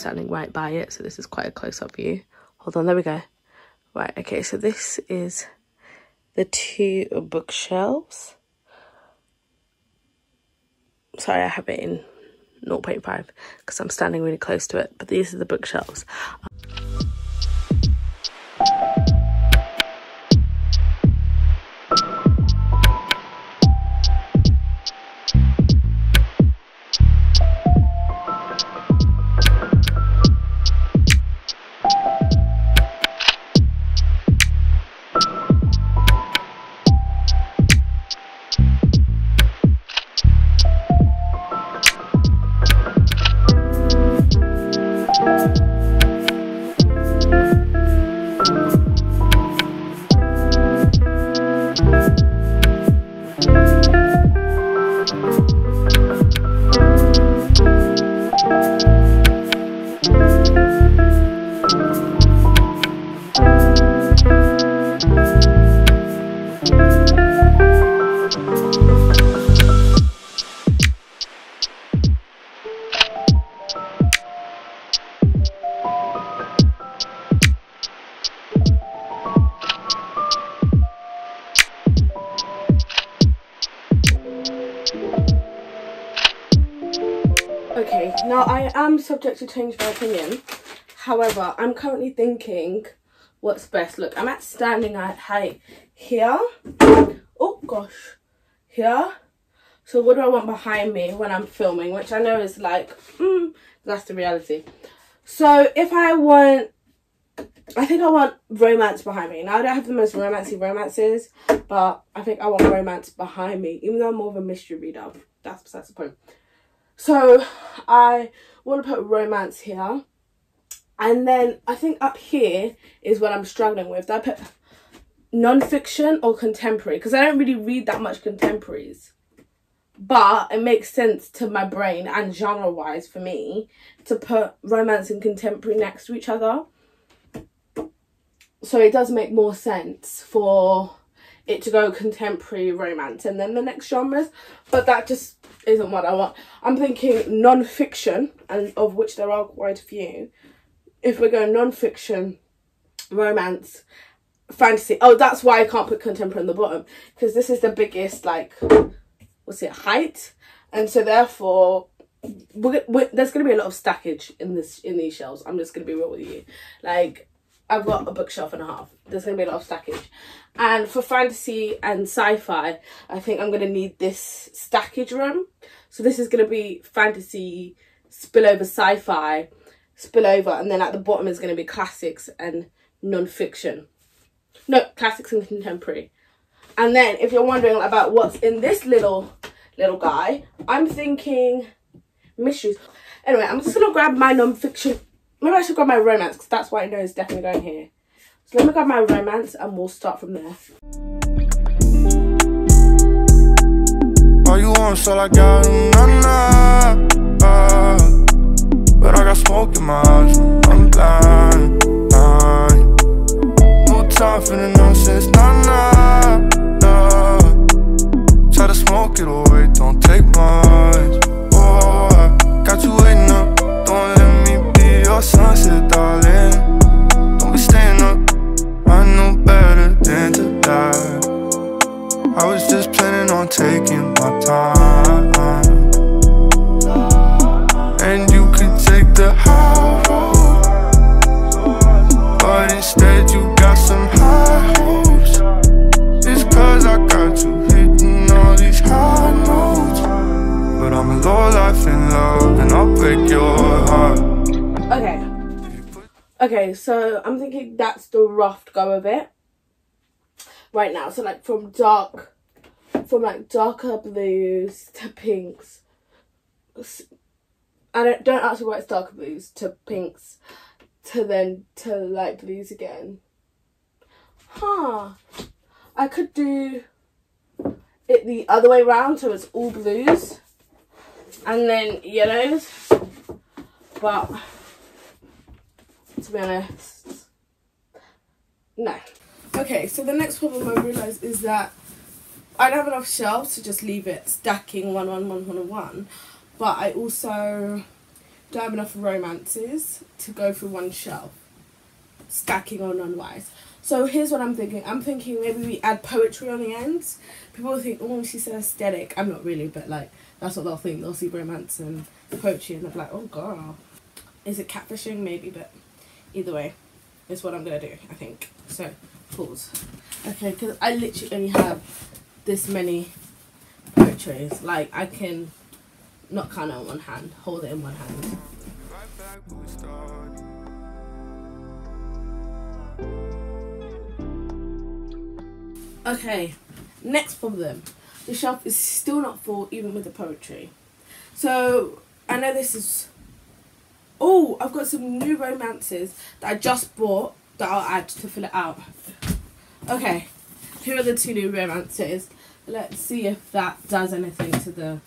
standing right by it, so this is quite a close-up view. Hold on, there we go. Right, okay, so this is the 2 bookshelves. Sorry, I have it in 0.5 because I'm standing really close to it, but these are the bookshelves. Okay, now I am subject to change my opinion. However, I'm currently thinking what's best. Look, I'm at standing at height here. Oh gosh, here. So what do I want behind me when I'm filming? Which I know is like, that's the reality. So if I think I want romance behind me. Now I don't have the most romancy romances, but I think I want romance behind me. Even though I'm more of a mystery reader, that's besides the point. So I want to put romance here, and then I think up here is what I'm struggling with. Do I put non-fiction or contemporary? Because I don't really read that much contemporaries, but it makes sense to my brain and genre wise for me to put romance and contemporary next to each other. So it does make more sense for it to go contemporary, romance, and then the next genres, but that just isn't what I want. I'm thinking non-fiction, and of which there are quite a few. If we go non-fiction, romance, fantasy. Oh, that's why I can't put contemporary on the bottom, because this is the biggest, like, what's it, height, and so therefore there's going to be a lot of stackage in these shelves. I'm just going to be real with you. Like, I've got a bookshelf and a half. There's going to be a lot of stackage. And for fantasy and sci-fi, I think I'm going to need this stackage room. So this is going to be fantasy, spillover sci-fi, spillover, and then at the bottom is going to be classics and non-fiction. No, classics and contemporary. And then if you're wondering about what's in this little guy, I'm thinking mysteries. Anyway, I'm just going to grab my non-fiction. Maybe I should grab my romance, because that's what I know is definitely going here. So let me grab my romance and we'll start from there. All you want, so I got but I got smoke in my eyes, I'm blind. No time for the nonsense, try to smoke it away, don't take mine. Oh, I got you waiting up, don't let me be your sunset, darling. Don't be staying up, I know better than to die. I was just planning on taking my time, and you could take the high road, but instead you got some high hopes. It's cause I got you hitting all these high notes, but I'm a low life in love, and I'll break your heart. Okay, so I'm thinking that's the rough go of it right now. So like from darker blues to pinks. I don't actually write darker blues to pinks to then to light blues again. I could do it the other way round, so it's all blues and then yellows, but to be honest, no. Okay, so the next problem I realised is that I don't have enough shelves to just leave it stacking one, but I also don't have enough romances to go through one shelf, stacking on non-wise. So here's what I'm thinking. I'm thinking maybe we add poetry on the ends. People will think, oh, she's so aesthetic. I'm not really, but like that's what they'll think. They'll see romance and poetry and they'll be like, oh girl, is it catfishing? Maybe, but either way, it's what I'm gonna do, I think. So pause. Okay, because I literally only have this many poetries. Like I can not count it on one hand, hold it in one hand. Okay, next problem. The shelf is still not full even with the poetry. So I know this is, oh, I've got some new romances that I just bought that I'll add to fill it out. Okay, here are the 2 new romances. Let's see if that does anything to the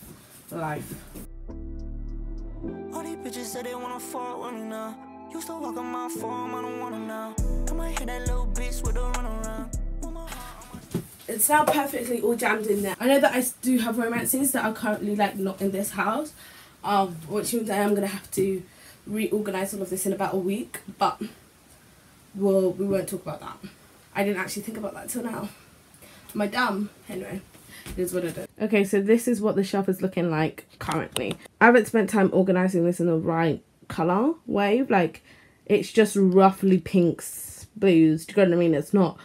life. All these bitches say they wanna fuck with me now. Used to walk on my farm, I don't wanna now. I might hit that little bitch with a run around. It's now perfectly all jammed in there. I know that I do have romances that are currently like not in this house, which means I am gonna have to reorganize all of this in about a week, but we won't talk about that. I didn't actually think about that till now. Am I dumb? Anyway, it is what it is. Okay, so this is what the shelf is looking like currently. I haven't spent time organizing this in the right color wave. Like it's just roughly pinks, blues. Do you know what I mean? It's not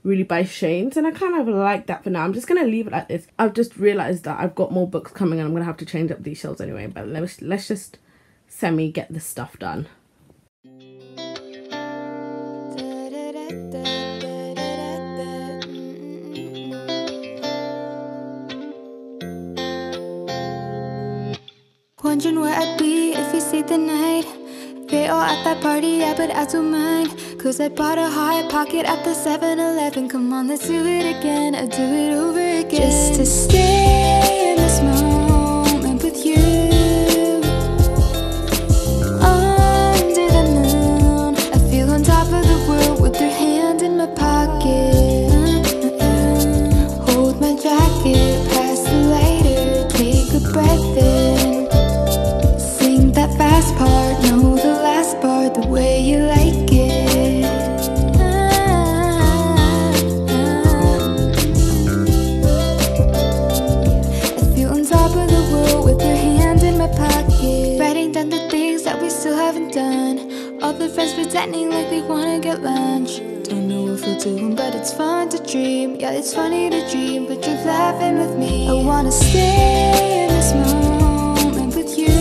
really by shades, and I kind of like that for now. I'm just gonna leave it like this. I've just realized that I've got more books coming and I'm gonna have to change up these shelves anyway, but let's just semi get this stuff done. Wondering where I'd be if you stayed the night. They all at that party, yeah, but I don't mind, cause I bought a hot pocket at the 7-Eleven. Come on, let's do it again, I'll do it over again. Just to stay in this moment with you, under the moon. I feel on top of the world with your hand in my pocket. Hold my jacket, pass the lighter, take a breath in. Sing that fast part, know the last part, the way you like it. I feel on top of the world with your hand in my pocket. Writing down the things that we still haven't done. All the friends pretending like they wanna get lunch. Don't know if we'll do them, but it's fun to dream. Yeah, it's funny to dream, but you're laughing with me. I wanna stay in this moment with you.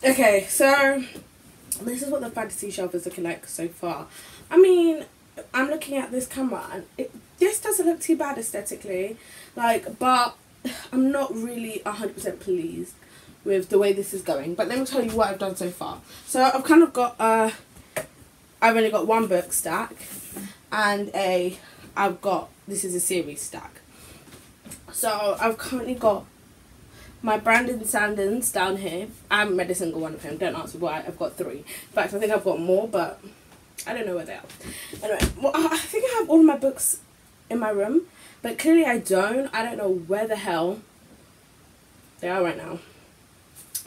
Okay, so this is what the fantasy shelf is looking like so far. I mean, I'm looking at this camera and this doesn't look too bad aesthetically, like, but I'm not really 100% pleased with the way this is going. But let me tell you what I've done so far. So I've kind of got I've only got 1 book stack and this is a series stack. So I've currently got my Brandon Sandins down here. I haven't read a single one of him. Don't ask me why. I've got 3. In fact, I think I've got more, but I don't know where they are. Anyway, well, I think I have all of my books in my room, but clearly I don't. I don't know where the hell they are right now.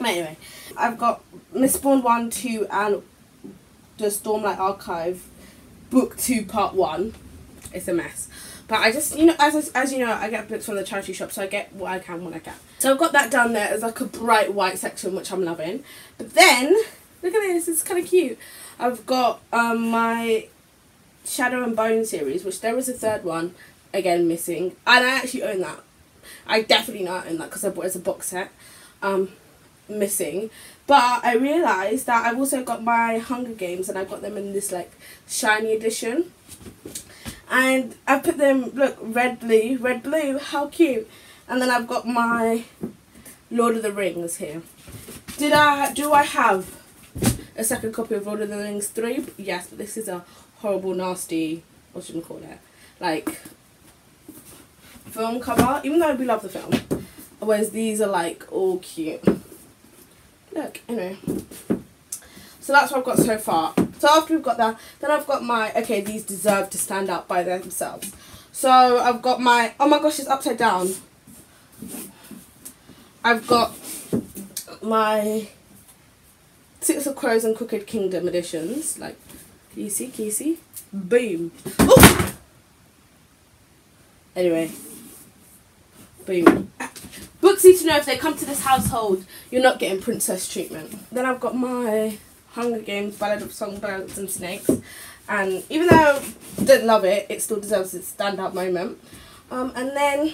Anyway, I've got Mistborn 1, 2, and the Stormlight Archive Booktube Part 1. It's a mess. But I just, you know, as you know, I get books from the charity shop, so I get what I can when I can. So I've got that down there as like a bright white section, which I'm loving. But then, look at this, it's kind of cute. I've got my Shadow and Bone series, which there is a 3rd one, again, missing. And I actually own that. I definitely know I own that because I bought it as a box set. Missing. But I realised that I've also got my Hunger Games, and I've got them in this like shiny edition. And I put them, look, red, blue, how cute. And then I've got my Lord of the Rings here. Do I have a second copy of Lord of the Rings 3? Yes, but this is a horrible, nasty, what should we call it? Like, film cover, even though we love the film. Whereas these are like all cute. Look, anyway. So that's what I've got so far. So after we've got that, then I've got my, okay, these deserve to stand out by themselves. So I've got my, oh my gosh, it's upside down. I've got my Six of Crows and Crooked Kingdom editions. Like, can you see? Can you see? Boom. Ooh! Anyway. Boom. Books need to know if they come to this household, you're not getting princess treatment. Then I've got my Hunger Games Ballad of Songbirds and Snakes. And even though I didn't love it, it still deserves its standout moment. And then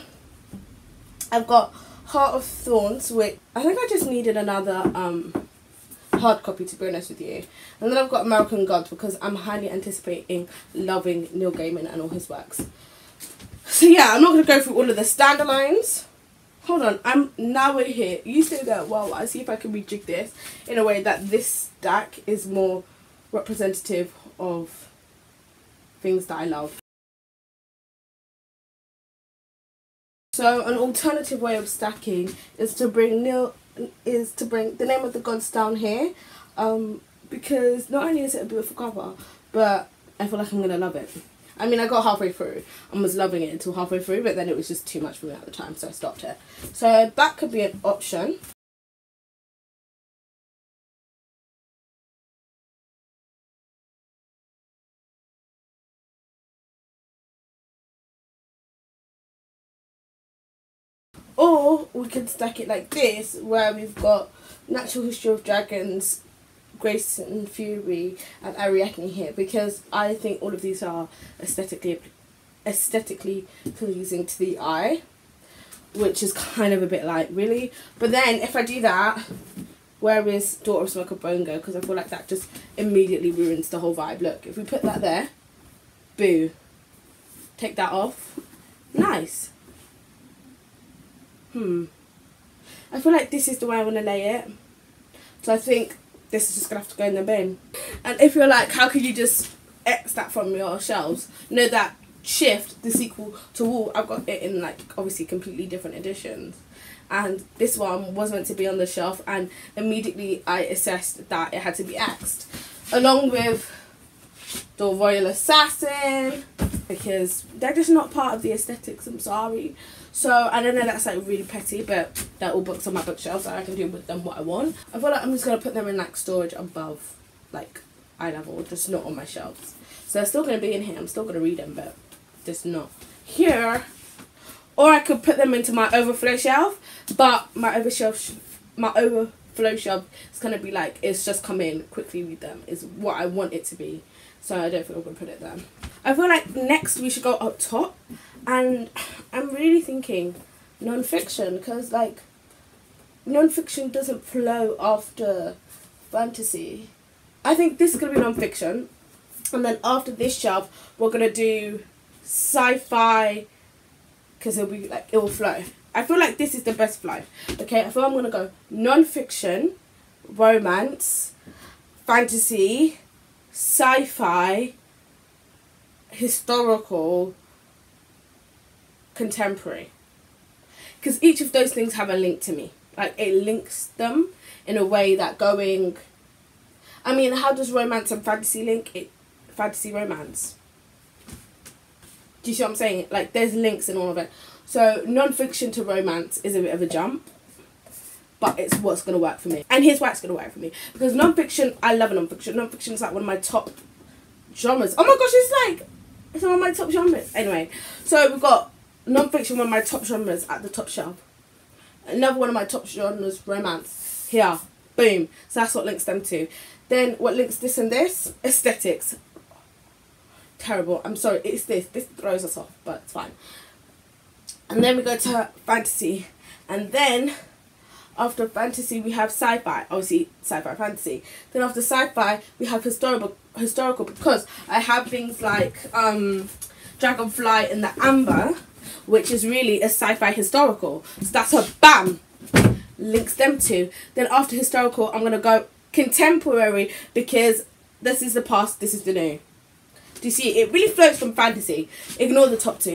I've got Heart of Thorns, which I think I just needed another hard copy, to be honest with you. And then I've got American Gods, because I'm highly anticipating loving Neil Gaiman and all his works. So yeah, I'm not going to go through all of the standalones. Hold on, now we're here. You stay there while I see if I can rejig this in a way that this stack is more representative of things that I love. So an alternative way of stacking is to bring the name of the gods down here, because not only is it a beautiful cover, but I feel like I'm gonna love it. I mean, I got halfway through and was loving it until halfway through, but then it was just too much for me at the time, so I stopped it. So that could be an option. Or we could stack it like this, where we've got Natural History of Dragons, Grace and Fury, and Ariadne here, because I think all of these are aesthetically pleasing to the eye, which is kind of a bit like, really? But then if I do that, where is Daughter of Smoke and Bone go? Because I feel like that just immediately ruins the whole vibe. Look, if we put that there, boo, take that off, nice. I feel like this is the way I want to lay it. So I think this is just going to have to go in the bin. And if you're like, how could you just X that from your shelves? Know that Shift, the sequel to Wall, I've got it in like obviously completely different editions. And this one was meant to be on the shelf, and immediately I assessed that it had to be X'd. Along with the Royal Assassin, because they're just not part of the aesthetics, I'm sorry. So, I don't know, that's like really petty, but they're all books on my bookshelf, so I can do with them what I want. I feel like I'm just going to put them in like storage above like eye level, just not on my shelves. So they're still going to be in here, I'm still going to read them, but just not here. Or I could put them into my overflow shelf, but my overflow shelf is going to be like, it's just come in, quickly read them, is what I want it to be. So I don't think I'm going to put it there. I feel like next we should go up top, and I'm really thinking non-fiction, because like non-fiction doesn't flow after fantasy. I think this is going to be non-fiction, and then after this shelf we're going to do sci-fi, because it'll be like, it will flow. I feel like this is the best flow. Okay, I feel I'm going to go non-fiction, romance, fantasy, sci-fi, historical, contemporary, because each of those things have a link to me. Like, it links them in a way that going, I mean, how does romance and fantasy link? Fantasy romance, do you see what I'm saying? Like, there's links in all of it. So non-fiction to romance is a bit of a jump, but it's what's going to work for me. And here's why it's going to work for me, because non-fiction, I love non-fiction. Non-fiction is like one of my top genres. Oh my gosh, it's one of my top genres. Anyway, so we've got non-fiction, one of my top genres at the top shelf. Another one of my top genres, romance, here, boom. So that's what links them to. Then what links this and this? Aesthetics. Terrible, I'm sorry, it's this throws us off, but it's fine. And then we go to fantasy, and then after fantasy we have sci-fi, obviously sci-fi fantasy. Then after sci-fi we have historical, because I have things like Dragonfly in the Amber, which is really a sci-fi historical. So that's a bam, links them to. Then after historical I'm gonna go contemporary, because this is the past, this is the new. Do you see? It really flows from fantasy. Ignore the top two.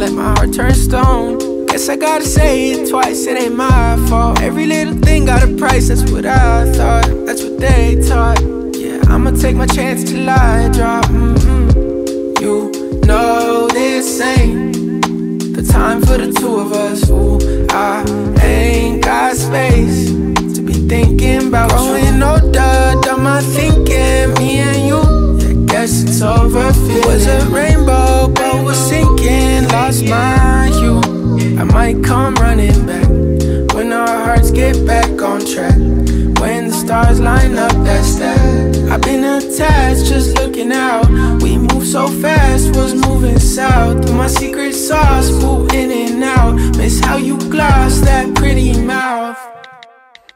let my heart turn stone. Guess I gotta say it twice, it ain't my fault. Every little thing got a price, that's what I thought, that's what they taught. Yeah, I'ma take my chance till I drop. You know this ain't the time for the two of us. Ooh, I ain't got space to be thinking about growing older. Done my thinking, me and you. Yeah, guess it's over. It was a rainbow, but was sinking. Lost my hue. I might come running back when our hearts get back on track. When the stars line up, that's that. I've been attached, just looking out. We move so fast, was moving south. Through my secret sauce, move in and out. Miss how you gloss that pretty mouth.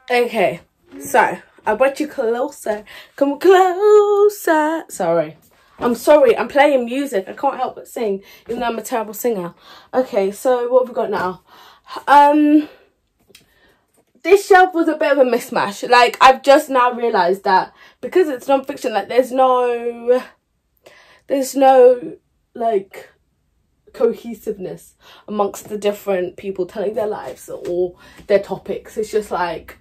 Okay, so I brought you closer. Come closer. Sorry. I'm sorry, I'm playing music. I can't help but sing, even though I'm a terrible singer. Okay, so what have we got now? This shelf was a bit of a mismatch. Like, I've just now realised that because it's non-fiction, like, there's no, like, cohesiveness amongst the different people telling their lives or their topics. It's just like,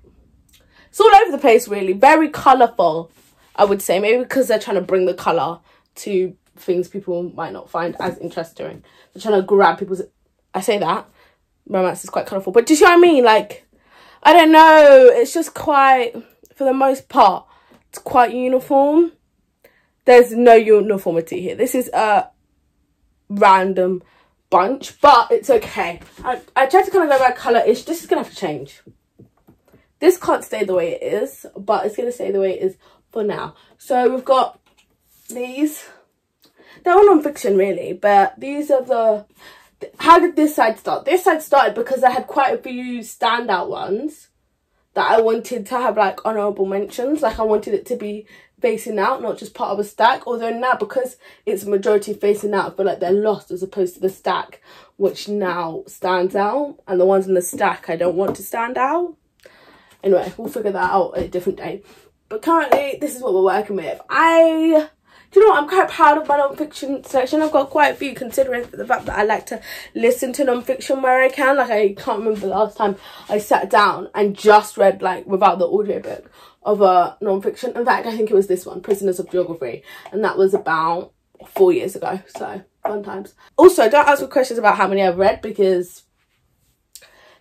it's all over the place, really. Very colourful, I would say. Maybe because they're trying to bring the colour to things people might not find as interesting. They're trying to grab people's... I say that. Romance is quite colourful. But do you see what I mean? Like, I don't know. It's just quite... For the most part, it's quite uniform. There's no uniformity here. This is a random bunch. But it's okay. I tried to kind of go by colour-ish. This is going to have to change. This can't stay the way it is. But it's going to stay the way it is for now. So we've got... these, they're all non-fiction really, but these are the... How did this side start? This side started because I had quite a few standout ones that I wanted to have like honourable mentions. Like I wanted it to be facing out, not just part of a stack. Although now, because it's majority facing out, I feel like they're lost as opposed to the stack, which now stands out. And the ones in the stack I don't want to stand out. Anyway, we'll figure that out at a different day. But currently, this is what we're working with. Do you know what? I'm quite proud of my non-fiction section. I've got quite a few, considering the fact that I like to listen to non-fiction where I can. Like, I can't remember the last time I sat down and just read, like, without the audiobook of a non-fiction. In fact, I think it was this one, Prisoners of Geography. And that was about 4 years ago. So, fun times. Also, don't ask me questions about how many I've read because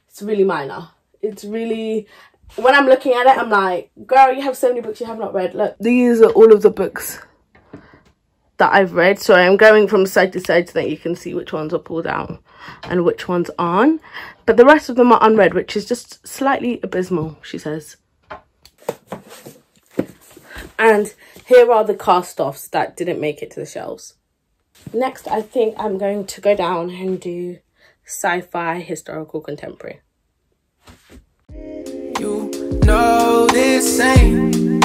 it's really minor. It's really... When I'm looking at it, I'm like, girl, you have so many books you have not read. Look, these are all of the books that I've read. Sorry, I'm going from side to side so that you can see which ones are pulled out and which ones aren't. But the rest of them are unread, which is just slightly abysmal, she says. And here are the cast-offs that didn't make it to the shelves. Next, I think I'm going to go down and do sci-fi, historical, contemporary. You know this ain't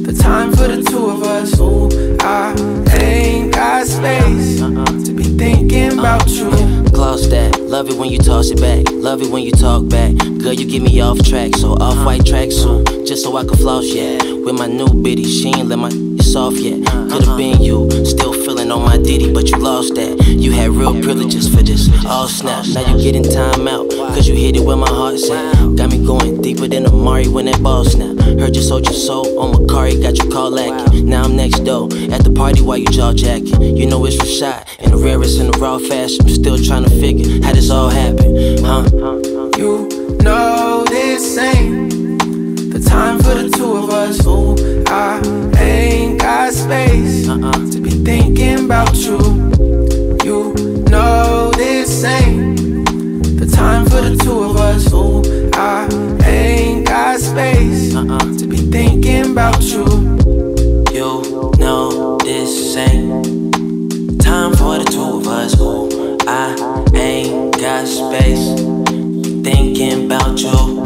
the time for the two of us. Ooh, I ain't got space to be thinking about you. Gloss that, love it when you toss it back, love it when you talk back. Girl, you get me off track, so off-white tracksuit, just so I can floss, yeah. With my new biddy, she ain't let my soft yet. Could've been you, still feeling on my ditty, but you lost that. You had real privileges for this, all snap. Now you getting time out, cause you hit it where my heart's at. Got me going deeper than Amari when that ball snap. Heard you sold your soul on Macari, got you call lacking. Now I'm next door, at the party while you jaw jacking. You know it's Rashad, in the rarest and the raw fashion. I'm still trying to figure how this all happened, huh? You know this ain't the time for the two of us. Ooh, I ain't got space to be thinking about you. You know this ain't the time for the two of us. Ooh, I ain't got space to be thinking about you. You know this ain't time for the two of us. Ooh, I ain't got space thinking about you.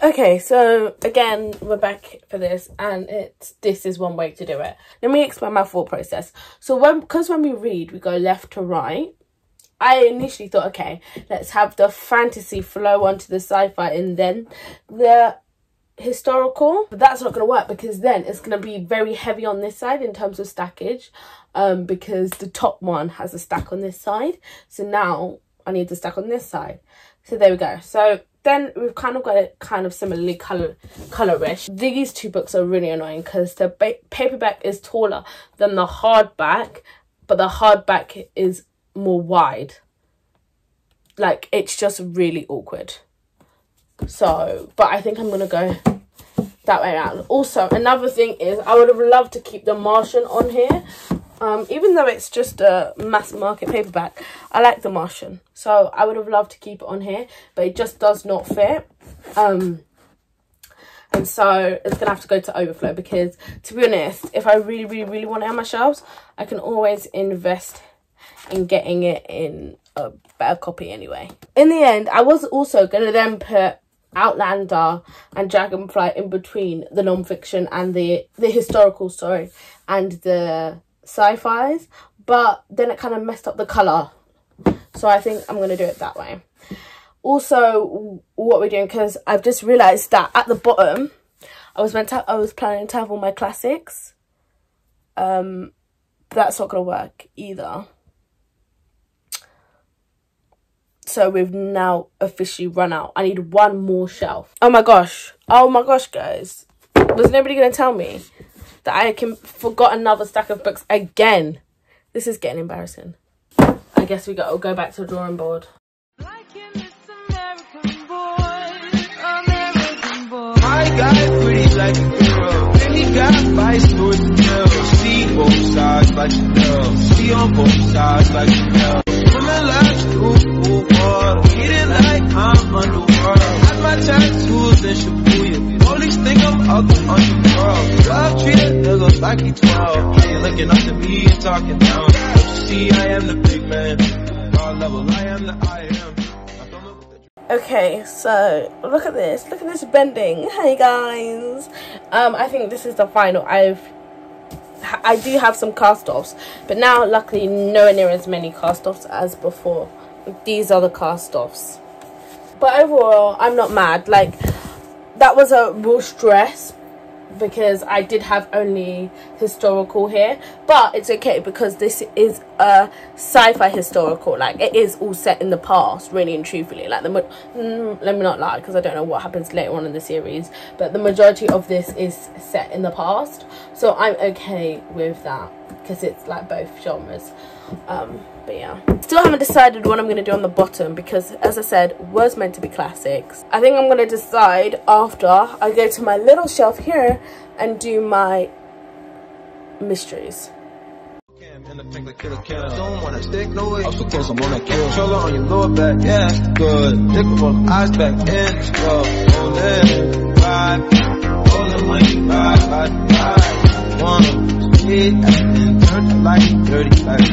Okay, so again, we're back for this, and this is one way to do it. Let me explain my thought process. So because when we read, we go left to right. I initially thought, okay, let's have the fantasy flow onto the sci-fi and then the historical. But that's not going to work, because then it's going to be very heavy on this side in terms of stackage, because the top one has a stack on this side. So now I need the stack on this side. So there we go. So then we've kind of got it kind of similarly colorish. These two books are really annoying because the paperback is taller than the hardback, but the hardback is more wide. Like, it's just really awkward. So, but I think I'm gonna go that way around. Also, another thing is I would have loved to keep the Martian on here. Even though it's just a mass market paperback, I like the Martian, so I would have loved to keep it on here, but it just does not fit. And so it's gonna have to go to overflow, because to be honest, if I really want it on my shelves, I can always invest in getting it in a better copy anyway. In the end, I was also gonna then put Outlander and Dragonflight in between the non-fiction and the historical, sorry, and the sci-fis, but then it kind of messed up the colour, so I think I'm going to do it that way. Also, what we're doing, because I've just realised that at the bottom I was planning to have all my classics. That's not going to work either. So we've now officially run out. I need one more shelf. Oh my gosh, guys, was nobody going to tell me that I forgot another stack of books again? This is getting embarrassing. I guess we got to go back to the drawing board. My guy pretty like a girl, and he got 5 stories to tell. See both sides like you know. See on both sides like you know. Women like you, water, eating like I'm underwater. Got my tattoos in Shibuya. Police think I'm ugly on your girl. Love treat a nigga like he 12. How you looking up to me and talking down? Don't you see I am the big man? God level, I am the I am. Okay, so look at this bending. Hey guys, I think this is the final. I do have some cast-offs, but now luckily nowhere near as many cast-offs as before. These are the cast-offs, but overall I'm not mad. Like, that was a real stress because I did have only historical here, but it's okay because this is a sci-fi historical. Like, it is all set in the past, really and truthfully. Like, let me not lie, because I don't know what happens later on in the series, but the majority of this is set in the past, so I'm okay with that because it's like both genres. But yeah, still haven't decided what I'm going to do on the bottom, because as I said, was meant to be classics. I think I'm going to decide after I go to my little shelf here and do my mysteries. Don't wanna stick no way. Also close, I'm on that kill. Controller on your lower back, yeah, good. Dick from eyes back in, on there. Ride, rolling money, ride. Wanna hit and turn the light, dirty like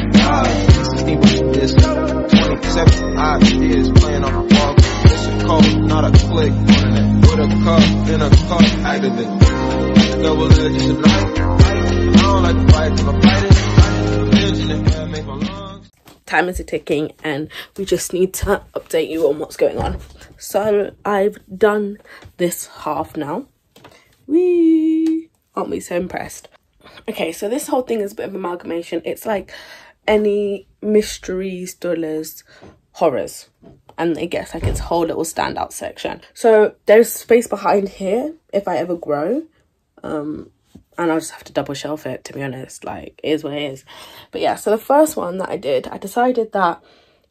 16 bucks this, 27 ideas playing on the wall. This is cold, not a click. With a cup, in a cup, activate. Double edge, just a knife. I don't like to fight till I'm fighting. Time is ticking and we just need to update you on what's going on. So I've done this half now. Whee! Aren't we so impressed? Okay, so this whole thing is a bit of amalgamation. It's like any mysteries, thrillers, horrors, and it gets like its whole little standout section. So there's space behind here if I ever grow, and I'll just have to double shelf it, to be honest. Like, it is what it is. But yeah, so the first one that I did, I decided that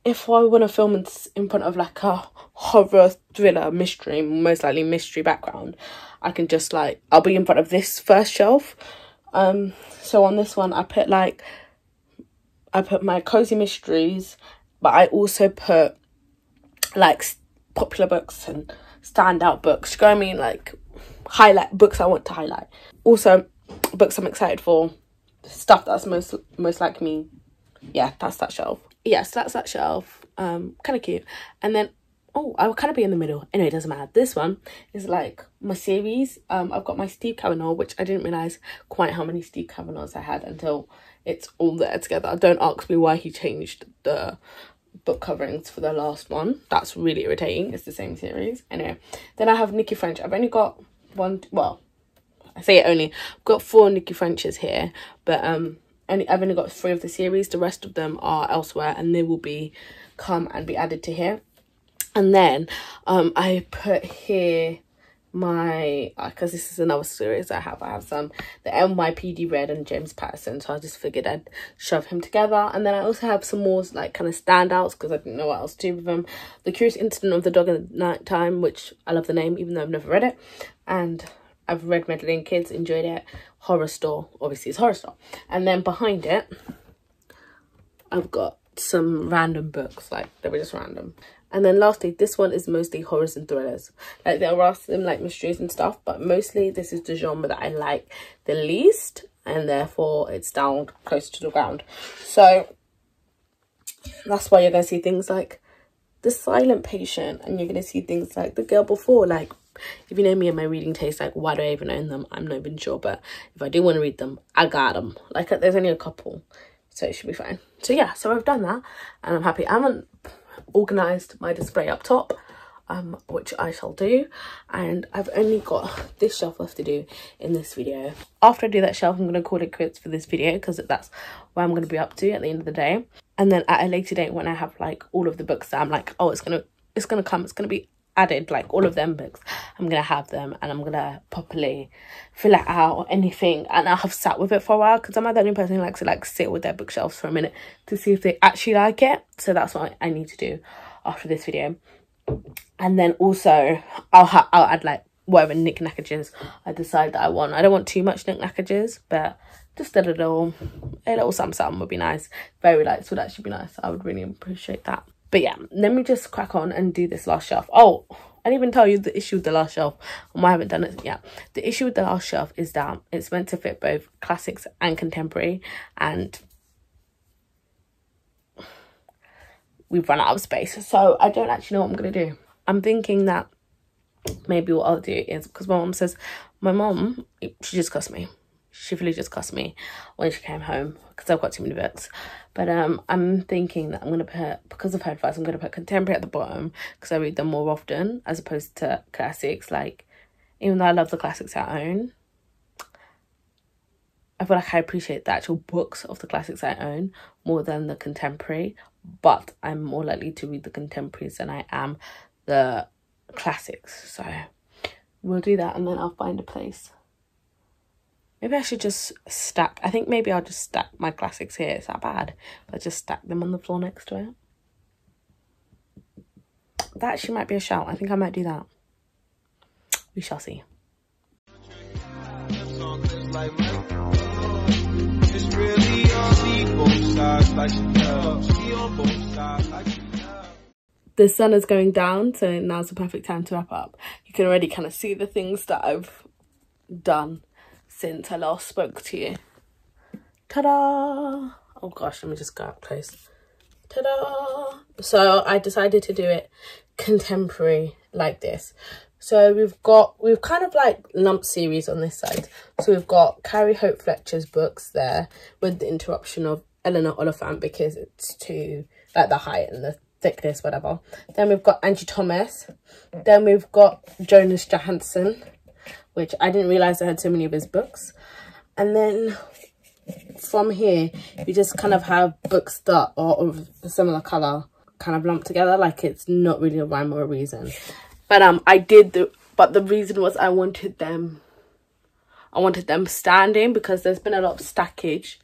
if I want to film in front of like a horror, thriller, mystery, most likely mystery background, I can just like, I'll be in front of this first shelf. So on this one, I put my cozy mysteries, but I also put like popular books and standout books. You know what I mean? Like, highlight books I want to highlight. Also, books I'm excited for, stuff that's most like me. Yeah, that's that shelf. Yes, that's that shelf. Kind of cute. And then oh, I'll kind of be in the middle. Anyway, it doesn't matter. This one is like my series. I've got my Steve Kavanaugh, which I didn't realise quite how many Steve Kavanaughs I had until it's all there together. Don't ask me why he changed the book coverings for the last one. That's really irritating. It's the same series. Anyway, then I have Nikki French. I've only got one, well, I say it only, I've got 4 Nikki Frenches here, but I've only got 3 of the series. The rest of them are elsewhere, and they will come and be added to here. And then I put here my, because this is another series I have some, the NYPD Red and James Patterson, so I just figured I'd shove him together. And then I also have some more like kind of standouts because I didn't know what else to do with them. The Curious Incident of the Dog in the Night Time, which I love the name even though I've never read it, and I've read Meddling Kids, enjoyed it. Horror Store, obviously it's Horror Store. And then behind it I've got some random books, like they were just random. And then lastly, this one is mostly horrors and thrillers. Like there are some like mysteries and stuff, but mostly this is the genre that I like the least, and therefore it's down close to the ground. So that's why you're gonna see things like The Silent Patient, and you're gonna see things like The Girl Before. Like, if you know me and my reading taste, like why do I even own them? I'm not even sure, but if I do want to read them, I got them. Like there's only a couple, so it should be fine. So yeah, so I've done that and I'm happy. I haven't organised my display up top, which I shall do, and I've only got this shelf left to do in this video. After I do that shelf, I'm going to call it quits for this video because that's where I'm going to be up to at the end of the day. And then at a later date, when I have like all of the books that I'm like, oh, it's gonna be added, like all of them books, I'm gonna have them, and I'm gonna properly fill it out or anything, and I'll have sat with it for a while because I'm the only person who likes to like sit with their bookshelves for a minute to see if they actually like it. So that's what I need to do after this video. And then also I'll add like whatever knick-knackages I decide that I want. I don't want too much knick-knackages, but just a little something would be nice. Very lights would actually be nice. I would really appreciate that. But yeah, let me just crack on and do this last shelf. Oh, I didn't even tell you the issue with the last shelf. I haven't done it yet. The issue with the last shelf is that it's meant to fit both classics and contemporary, and we've run out of space. So I don't actually know what I'm going to do. I'm thinking that maybe what I'll do is, because my mom, she just cussed me. She really just cussed me when she came home because I've got too many books. But I'm thinking that I'm going to put, because of her advice, I'm going to put contemporary at the bottom because I read them more often as opposed to classics. Like, even though I love the classics I own, I feel like I appreciate the actual books of the classics I own more than the contemporary. But I'm more likely to read the contemporaries than I am the classics. So we'll do that, and then I'll find a place. Maybe I should just stack. I think maybe I'll just stack my classics here. Is that bad? If I just stack them on the floor next to it. That actually might be a shout. I think I might do that. We shall see. The sun is going down, so now's the perfect time to wrap up. You can already kind of see the things that I've done since I last spoke to you. Ta-da! Oh gosh, let me just go up close. Ta-da! So I decided to do it contemporary like this. So we've kind of like lumped series on this side. So we've got Carrie Hope Fletcher's books there with the interruption of Eleanor Oliphant because it's too, like the height and the thickness, whatever. Then we've got Angie Thomas. Then we've got Jonas Johansson, which I didn't realise I had so many of his books. And then from here, you just kind of have books that are of a similar colour kind of lumped together, like it's not really a rhyme or a reason. But but the reason was I wanted them standing because there's been a lot of stackage.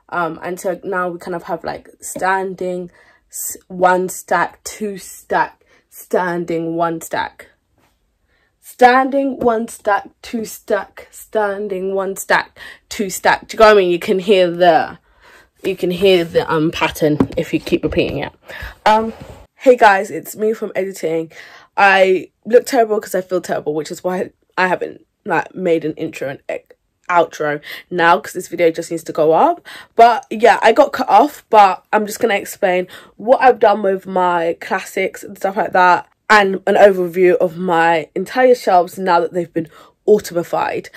And so now we kind of have like standing, 1 stack, 2 stack, standing, 1 stack. Standing, 1 stack, 2 stack, standing, 1 stack, 2 stack. Do you know what I mean? You can hear the pattern if you keep repeating it. Hey guys, it's me from editing. I look terrible because I feel terrible, which is why I haven't like made an intro and outro now, because this video just needs to go up. But yeah, I got cut off, but I'm just gonna explain what I've done with my classics and stuff like that. and an overview of my entire shelves now that they've been automified.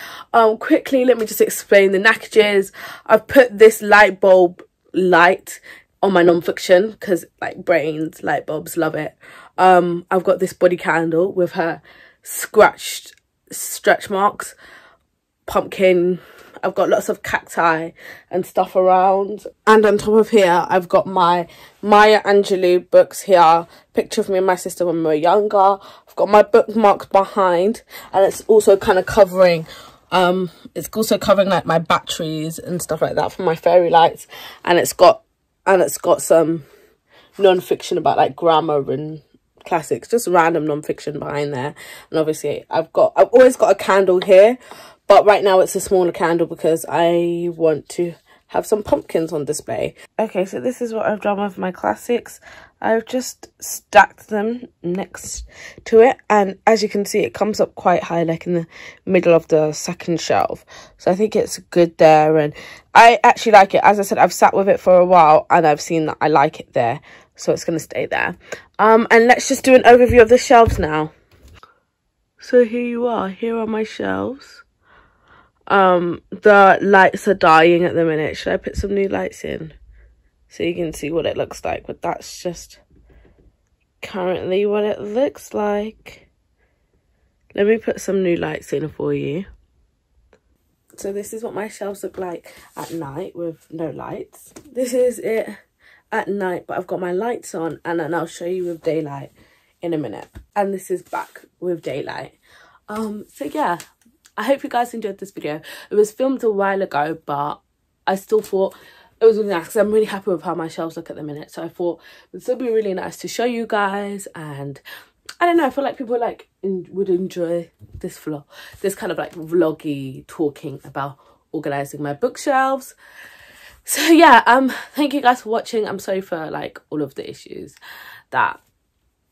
Quickly, let me just explain the knackages. I've put this light bulb light on my non-fiction because, like, brains, light bulbs, love it. I've got this body candle with her scratched stretch marks, pumpkin. I've got lots of cacti and stuff around, and on top of here I've got my Maya Angelou books here, picture of me and my sister when we were younger. I've got my bookmarks behind, and it's also kind of covering like my batteries and stuff like that for my fairy lights, and it's got some non-fiction about like grammar and classics, just random non-fiction behind there. And obviously I've always got a candle here, but right now it's a smaller candle because I want to have some pumpkins on display. Okay, so this is what I've done with my classics. I've just stacked them next to it, and as you can see it comes up quite high, like in the middle of the second shelf, so I think it's good there, and I actually like it. As I said, I've sat with it for a while and I've seen that I like it there, so it's going to stay there. And let's just do an overview of the shelves now. So here are my shelves. The lights are dying at the minute. Should I put some new lights in so you can see what it looks like? But that's just currently what it looks like. Let me put some new lights in for you. So this is what my shelves look like at night with no lights. This is it at night, but I've got my lights on, and then I'll show you with daylight in a minute. And this is back with daylight. So yeah, I hope you guys enjoyed this video. It was filmed a while ago, but I still thought it was really nice because I'm really happy with how my shelves look at the minute. So I thought it would still be really nice to show you guys, and I don't know, I feel like people would enjoy this vlog, this kind of like vloggy talking about organising my bookshelves. So yeah, thank you guys for watching. I'm sorry for like all of the issues, that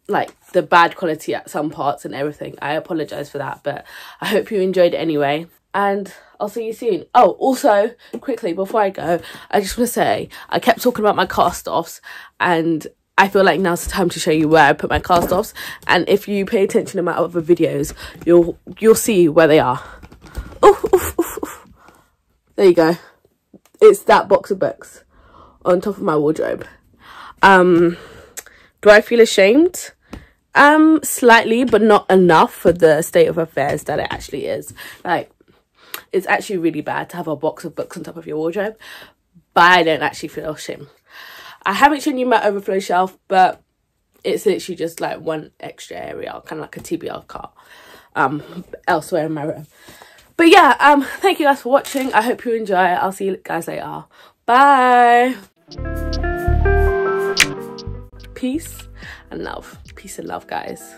like the bad quality at some parts and everything. I apologize for that, but I hope you enjoyed it anyway, and I'll see you soon. Oh, also quickly before I go, I just want to say I kept talking about my cast offs, and I feel like now's the time to show you where I put my cast offs, and if you pay attention to my other videos, you'll see where they are. Oof, oof, oof, oof. There you go. It's that box of books on top of my wardrobe. Do I feel ashamed? Slightly, but not enough for the state of affairs that it actually is. Like, it's actually really bad to have a box of books on top of your wardrobe, but I don't actually feel ashamed. I haven't shown you my overflow shelf, but it's literally just like one extra area, kind of like a TBR cart, elsewhere in my room. But yeah, thank you guys for watching. I hope you enjoy. I'll see you guys later. Bye. Peace and love. Peace and love, guys.